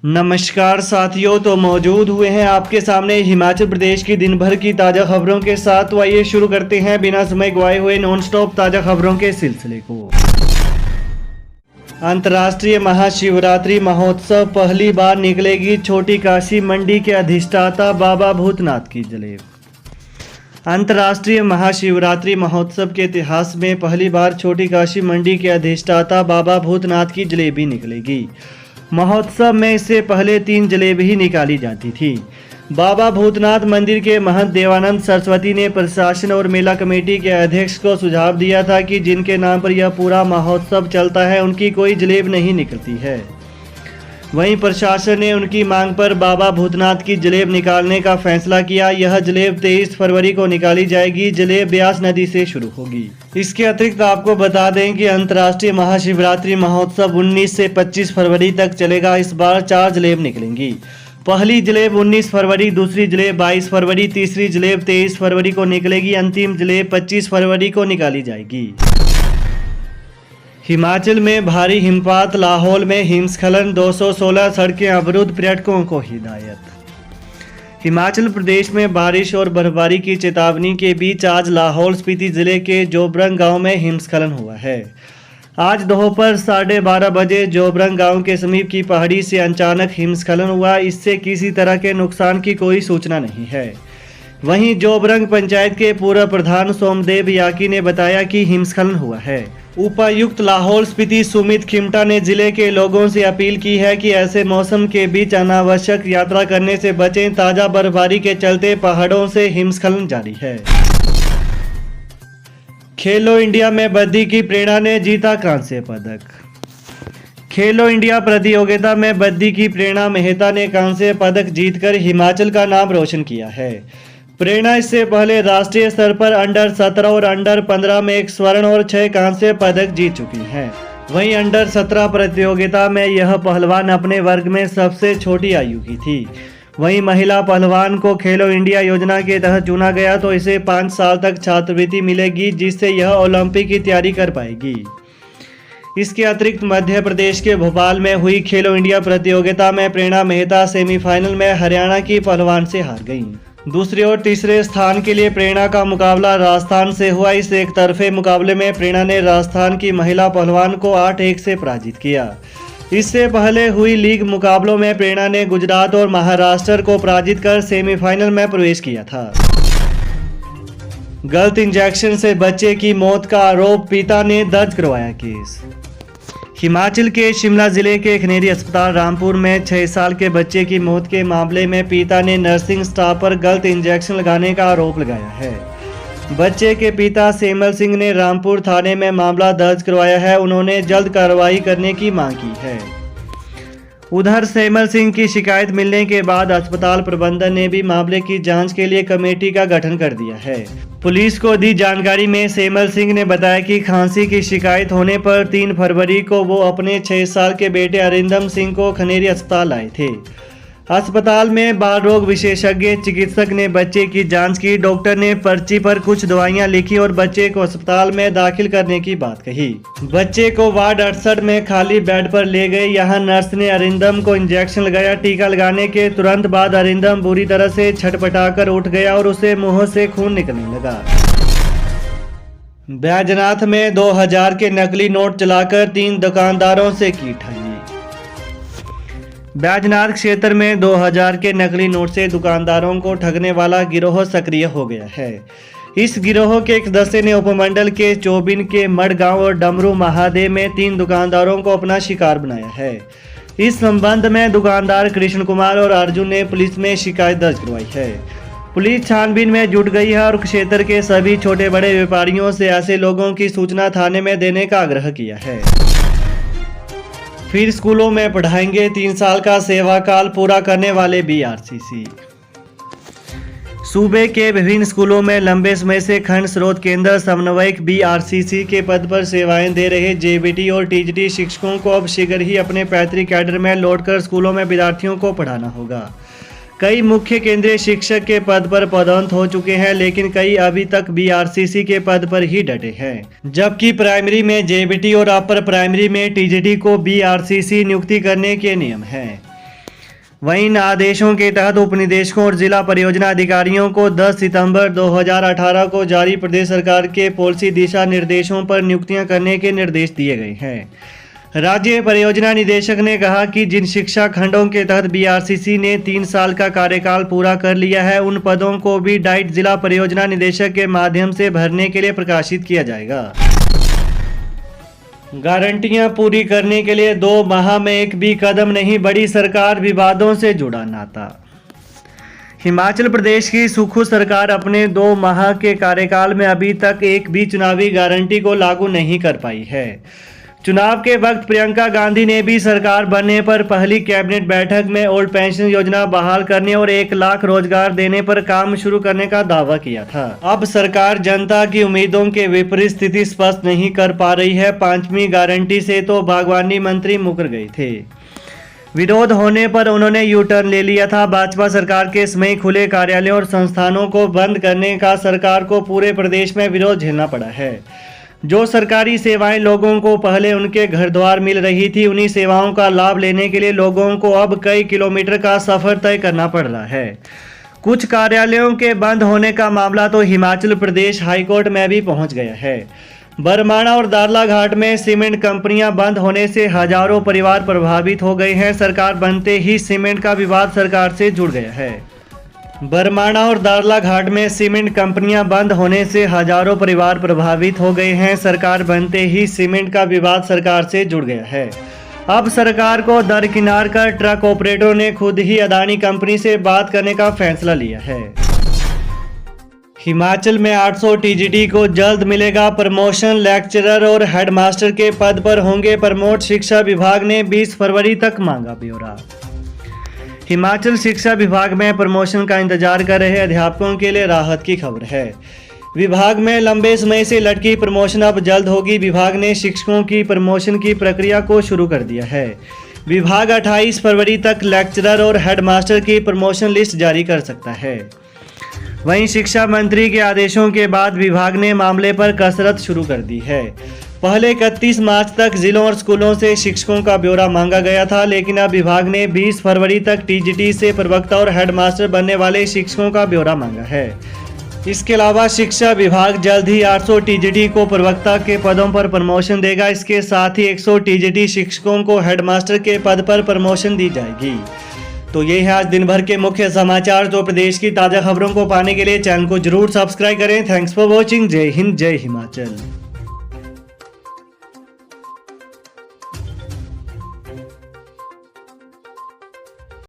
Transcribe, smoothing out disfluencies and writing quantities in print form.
नमस्कार साथियों, तो मौजूद हुए हैं आपके सामने हिमाचल प्रदेश की दिन भर की ताज़ा खबरों के साथ। तो आइए शुरू करते हैं बिना समय गवाए हुए नॉन स्टॉप ताज़ा खबरों के सिलसिले को। अंतर्राष्ट्रीय महाशिवरात्रि महोत्सव, पहली बार निकलेगी छोटी काशी मंडी के अधिष्ठाता बाबा भूतनाथ की जलेब। अंतर्राष्ट्रीय महाशिवरात्रि महोत्सव के इतिहास में पहली बार छोटी काशी मंडी के अधिष्ठाता बाबा भूतनाथ की जलेबी निकलेगी। महोत्सव में इससे पहले 3 जलेबी ही निकाली जाती थी। बाबा भूतनाथ मंदिर के महंत देवानंद सरस्वती ने प्रशासन और मेला कमेटी के अध्यक्ष को सुझाव दिया था कि जिनके नाम पर यह पूरा महोत्सव चलता है उनकी कोई जलेब नहीं निकलती है। वहीं प्रशासन ने उनकी मांग पर बाबा भूतनाथ की जलेब निकालने का फैसला किया। यह जलेब 23 फरवरी को निकाली जाएगी। जलेब ब्यास नदी से शुरू होगी। इसके अतिरिक्त आपको बता दें कि अंतर्राष्ट्रीय महाशिवरात्रि महोत्सव 19 से 25 फरवरी तक चलेगा। इस बार 4 जलेब निकलेंगी। पहली जलेब 19 फरवरी, दूसरी जलेब 22 फरवरी, तीसरी जलेब 23 फरवरी को निकलेगी। अंतिम जलेब 25 फरवरी को निकाली जाएगी। हिमाचल में भारी हिमपात, लाहौल में हिमस्खलन, 216 सड़कें अवरुद्ध, पर्यटकों को हिदायत। हिमाचल प्रदेश में बारिश और बर्फबारी की चेतावनी के बीच आज लाहौल स्पीति जिले के जोबरंग गांव में हिमस्खलन हुआ है। आज दोपहर 12:30 बजे जोबरंग गांव के समीप की पहाड़ी से अचानक हिमस्खलन हुआ। इससे किसी तरह के नुकसान की कोई सूचना नहीं है। वहीं जोबरंग पंचायत के पूर्व प्रधान सोमदेव याकी ने बताया कि हिमस्खलन हुआ है। उपायुक्त लाहौल स्पीति सुमित खिमटा ने जिले के लोगों से अपील की है कि ऐसे मौसम के बीच अनावश्यक यात्रा करने से बचें। ताजा बर्फबारी के चलते पहाड़ों से हिमस्खलन जारी है। खेलो इंडिया में बद्दी की प्रेरणा ने जीता कांस्य पदक। खेलो इंडिया प्रतियोगिता में बद्दी की प्रेरणा मेहता ने कांस्य पदक जीतकर हिमाचल का नाम रोशन किया है। प्रेरणा इससे पहले राष्ट्रीय स्तर पर अंडर 17 और अंडर 15 में 1 स्वर्ण और 6 कांस्य पदक जीत चुकी हैं। वहीं अंडर 17 प्रतियोगिता में यह पहलवान अपने वर्ग में सबसे छोटी आयु की थी। वहीं महिला पहलवान को खेलो इंडिया योजना के तहत चुना गया तो इसे 5 साल तक छात्रवृत्ति मिलेगी, जिससे यह ओलंपिक की तैयारी कर पाएगी। इसके अतिरिक्त मध्य प्रदेश के भोपाल में हुई खेलो इंडिया प्रतियोगिता में प्रेरणा मेहता सेमीफाइनल में हरियाणा की पहलवान से हार गई। दूसरी ओर तीसरे स्थान के लिए प्रेरणा का मुकाबला राजस्थान से हुआ। इस एक तरफे मुकाबले में प्रेरणा ने राजस्थान की महिला पहलवान को 8-1 से पराजित किया। इससे पहले हुई लीग मुकाबलों में प्रेरणा ने गुजरात और महाराष्ट्र को पराजित कर सेमीफाइनल में प्रवेश किया था। गलत इंजेक्शन से बच्चे की मौत का आरोप, पिता ने दर्ज करवाया केस। हिमाचल के शिमला जिले के खनेरी अस्पताल रामपुर में 6 साल के बच्चे की मौत के मामले में पिता ने नर्सिंग स्टाफ पर गलत इंजेक्शन लगाने का आरोप लगाया है। बच्चे के पिता सेमल सिंह ने रामपुर थाने में मामला दर्ज करवाया है। उन्होंने जल्द कार्रवाई करने की मांग की है। उधर सेमल सिंह की शिकायत मिलने के बाद अस्पताल प्रबंधन ने भी मामले की जांच के लिए कमेटी का गठन कर दिया है। पुलिस को दी जानकारी में सेमल सिंह ने बताया कि खांसी की शिकायत होने पर 3 फरवरी को वो अपने 6 साल के बेटे अरिंदम सिंह को खनेरी अस्पताल लाए थे। अस्पताल में बाल रोग विशेषज्ञ चिकित्सक ने बच्चे की जांच की। डॉक्टर ने पर्ची पर कुछ दवाइयां लिखी और बच्चे को अस्पताल में दाखिल करने की बात कही। बच्चे को वार्ड 68 में खाली बेड पर ले गए। यहां नर्स ने अरिंदम को इंजेक्शन लगाया। टीका लगाने के तुरंत बाद अरिंदम बुरी तरह से छटपटाकर उठ गया और उसे मुंह से खून निकलने लगा। बैजनाथ में 2000 के नकली नोट चलाकर 3 दुकानदारों से की ठगी। बैजनाथ क्षेत्र में 2000 के नकली नोट से दुकानदारों को ठगने वाला गिरोह सक्रिय हो गया है। इस गिरोह के एक सदस्य ने उपमंडल के चौबिन के मड़गांव और डमरू महादेव में 3 दुकानदारों को अपना शिकार बनाया है। इस संबंध में दुकानदार कृष्ण कुमार और अर्जुन ने पुलिस में शिकायत दर्ज करवाई है। पुलिस छानबीन में जुट गई है और क्षेत्र के सभी छोटे बड़े व्यापारियों से ऐसे लोगों की सूचना थाने में देने का आग्रह किया है। फिर स्कूलों में पढ़ाएंगे 3 साल का सेवा काल पूरा करने वाले बीआरसीसी। सूबे के विभिन्न स्कूलों में लंबे समय से खंड स्रोत केंद्र समन्वयक बीआरसीसी के पद पर सेवाएं दे रहे जेबीटी और टीजीटी शिक्षकों को अब शीघ्र ही अपने पैतृक कैडर में लौटकर स्कूलों में विद्यार्थियों को पढ़ाना होगा। कई मुख्य केंद्रीय शिक्षक के पद पर पदोन्नत हो चुके हैं, लेकिन कई अभी तक बीआरसीसी के पद पर ही डटे हैं। जबकि प्राइमरी में जेबीटी और अपर प्राइमरी में टीजीटी को बीआरसीसी नियुक्ति करने के नियम हैं। वहीं इन आदेशों के तहत उपनिदेशकों और जिला परियोजना अधिकारियों को 10 सितंबर 2018 को जारी प्रदेश सरकार के पॉलिसी दिशा निर्देशों पर नियुक्तियां करने के निर्देश दिए गए हैं। राज्य परियोजना निदेशक ने कहा कि जिन शिक्षा खंडों के तहत बीआरसीसी ने 3 साल का कार्यकाल पूरा कर लिया है, उन पदों को भी डाइट जिला परियोजना निदेशक के माध्यम से भरने के लिए प्रकाशित किया जाएगा। गारंटियां पूरी करने के लिए 2 माह में एक भी कदम नहीं, बड़ी सरकार विवादों से जुड़ा नाता। हिमाचल प्रदेश की सुक्खू सरकार अपने 2 माह के कार्यकाल में अभी तक एक भी चुनावी गारंटी को लागू नहीं कर पाई है। चुनाव के वक्त प्रियंका गांधी ने भी सरकार बनने पर पहली कैबिनेट बैठक में ओल्ड पेंशन योजना बहाल करने और 1 लाख रोजगार देने पर काम शुरू करने का दावा किया था। अब सरकार जनता की उम्मीदों के विपरीत स्थिति स्पष्ट नहीं कर पा रही है। 5वीं गारंटी से तो बागवानी मंत्री मुकर गए थे। विरोध होने पर उन्होंने यू टर्न ले लिया था। भाजपा सरकार के समय खुले कार्यालयों और संस्थानों को बंद करने का सरकार को पूरे प्रदेश में विरोध झेलना पड़ा है। जो सरकारी सेवाएं लोगों को पहले उनके घर द्वार मिल रही थी, उन्हीं सेवाओं का लाभ लेने के लिए लोगों को अब कई किलोमीटर का सफर तय करना पड़ रहा है। कुछ कार्यालयों के बंद होने का मामला तो हिमाचल प्रदेश हाईकोर्ट में भी पहुंच गया है। बरमाणा और दारलाघाट में सीमेंट कंपनियां बंद होने से हजारों परिवार प्रभावित हो गए हैं। सरकार बनते ही सीमेंट का विवाद सरकार से जुड़ गया है। बरमाणा और दारलाघाट में सीमेंट कंपनियां बंद होने से हजारों परिवार प्रभावित हो गए हैं। सरकार बनते ही सीमेंट का विवाद सरकार से जुड़ गया है। अब सरकार को दरकिनार कर ट्रक ऑपरेटरों ने खुद ही अदानी कंपनी से बात करने का फैसला लिया है। हिमाचल में 800 टीजीटी को जल्द मिलेगा प्रमोशन। लेक्चरर और हेडमास्टर के पद पर होंगे प्रमोट। शिक्षा विभाग ने 20 फरवरी तक मांगा ब्यौरा। हिमाचल शिक्षा विभाग में प्रमोशन का इंतजार कर रहे अध्यापकों के लिए राहत की खबर है। विभाग में लंबे समय से लटकी प्रमोशन अब जल्द होगी। विभाग ने शिक्षकों की प्रमोशन की प्रक्रिया को शुरू कर दिया है। विभाग 28 फरवरी तक लेक्चरर और हेडमास्टर की प्रमोशन लिस्ट जारी कर सकता है। वहीं शिक्षा मंत्री के आदेशों के बाद विभाग ने मामले पर कसरत शुरू कर दी है। पहले 31 मार्च तक जिलों और स्कूलों से शिक्षकों का ब्यौरा मांगा गया था, लेकिन अब विभाग ने 20 फरवरी तक टीजीटी से प्रवक्ता और हेडमास्टर बनने वाले शिक्षकों का ब्यौरा मांगा है। इसके अलावा शिक्षा विभाग जल्द ही 800 टीजीटी को प्रवक्ता के पदों पर प्रमोशन देगा। इसके साथ ही 100 टीजीटी शिक्षकों को हेडमास्टर के पद पर प्रमोशन दी जाएगी। तो ये है आज दिन भर के मुख्य समाचार। तो प्रदेश की ताज़ा खबरों को पाने के लिए चैनल को जरूर सब्सक्राइब करें। Thanks for watching. जय हिंद, जय हिमाचल।